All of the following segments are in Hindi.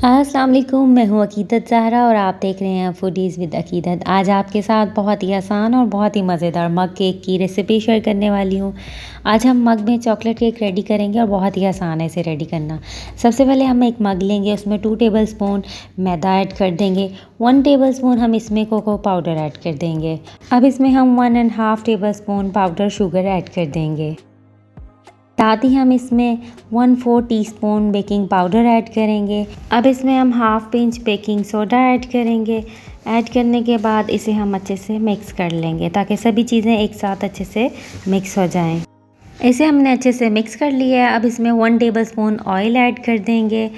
अस्सलाम वालेकुम, मैं हूँ अकीदत ज़हरा और आप देख रहे हैं फूडीज़ विद अकीदत। आज आपके साथ बहुत ही आसान और बहुत ही मज़ेदार मग केक की रेसिपी शेयर करने वाली हूँ। आज हम मग में चॉकलेट केक रेडी करेंगे और बहुत ही आसान है इसे रेडी करना। सबसे पहले हम एक मग लेंगे, उसमें 2 टेबलस्पून मैदा ऐड कर देंगे। 1 टेबलस्पून हम इसमें कोको पाउडर ऐड कर देंगे। अब इसमें हम 1 and half tablespoon powder sugar add कर देंगे। साथ ही हम इसमें 1/4 टीस्पून बेकिंग पाउडर ऐड करेंगे। अब इसमें हम half pinch baking soda add करेंगे। ऐड करने के बाद इसे हम अच्छे से मिक्स कर लेंगे ताकि सभी चीज़ें एक साथ अच्छे से मिक्स हो जाएं। इसे हमने अच्छे से मिक्स कर लिया है। अब इसमें 1 टेबलस्पून ऑयल ऐड कर देंगे।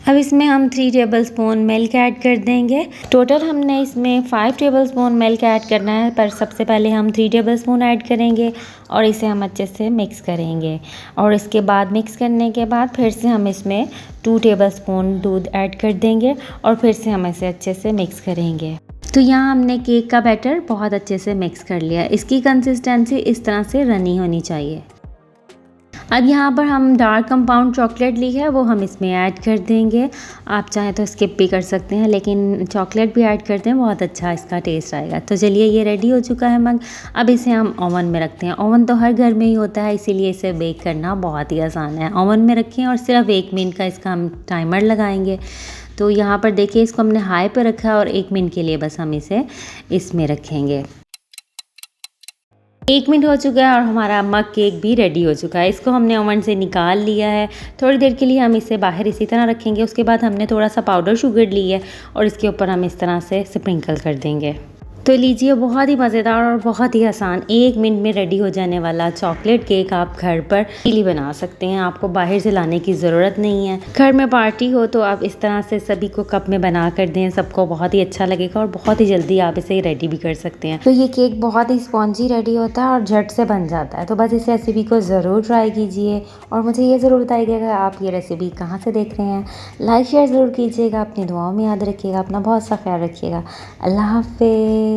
अब इसमें हम 3 टेबलस्पून मिल्क ऐड कर देंगे। टोटल हमने इसमें 5 टेबलस्पून मिल्क ऐड करना है, पर सबसे पहले हम 3 टेबलस्पून ऐड करेंगे और इसे हम अच्छे से मिक्स करेंगे। और इसके बाद मिक्स करने के बाद फिर से हम इसमें 2 टेबलस्पून दूध ऐड कर देंगे और फिर से हम इसे अच्छे से मिक्स करेंगे। तो यहाँ हमने केक का बैटर बहुत अच्छे से मिक्स कर लिया। इसकी कंसिस्टेंसी इस तरह से रनी होनी चाहिए। अब यहाँ पर हम डार्क कंपाउंड चॉकलेट ली है, वो हम इसमें ऐड कर देंगे। आप चाहें तो स्किप भी कर सकते हैं, लेकिन चॉकलेट भी ऐड करते हैं, बहुत अच्छा इसका टेस्ट आएगा। तो चलिए, ये रेडी हो चुका है मग। अब इसे हम ओवन में रखते हैं। ओवन तो हर घर में ही होता है, इसीलिए इसे बेक करना बहुत ही आसान है। ओवन में रखें और सिर्फ 1 मिनट का इसका हम टाइमर लगाएंगे। तो यहाँ पर देखिए, इसको हमने हाई पर रखा है और 1 मिनट के लिए बस हम इसे इसमें रखेंगे। 1 मिनट हो चुका है और हमारा मग केक भी रेडी हो चुका है। इसको हमने ओवन से निकाल लिया है। थोड़ी देर के लिए हम इसे बाहर इसी तरह रखेंगे। उसके बाद हमने थोड़ा सा पाउडर शुगर ली है और इसके ऊपर हम इस तरह से स्प्रिंकल कर देंगे। तो लीजिए, बहुत ही मज़ेदार और बहुत ही आसान 1 मिनट में रेडी हो जाने वाला चॉकलेट केक आप घर पर इजीली बना सकते हैं। आपको बाहर से लाने की ज़रूरत नहीं है। घर में पार्टी हो तो आप इस तरह से सभी को कप में बना कर दें, सबको बहुत ही अच्छा लगेगा और बहुत ही जल्दी आप इसे रेडी भी कर सकते हैं। तो ये केक बहुत ही स्पॉन्जी रेडी होता है और झट से बन जाता है। तो बस इस रेसिपी को ज़रूर ट्राई कीजिए और मुझे ये ज़रूर बताइएगा आप ये रेसिपी कहाँ से देख रहे हैं। लाइक शेयर ज़रूर कीजिएगा, अपनी दुआओं में याद रखिएगा, अपना बहुत सा ख्याल रखिएगा। अल्लाह हाफ़िज़।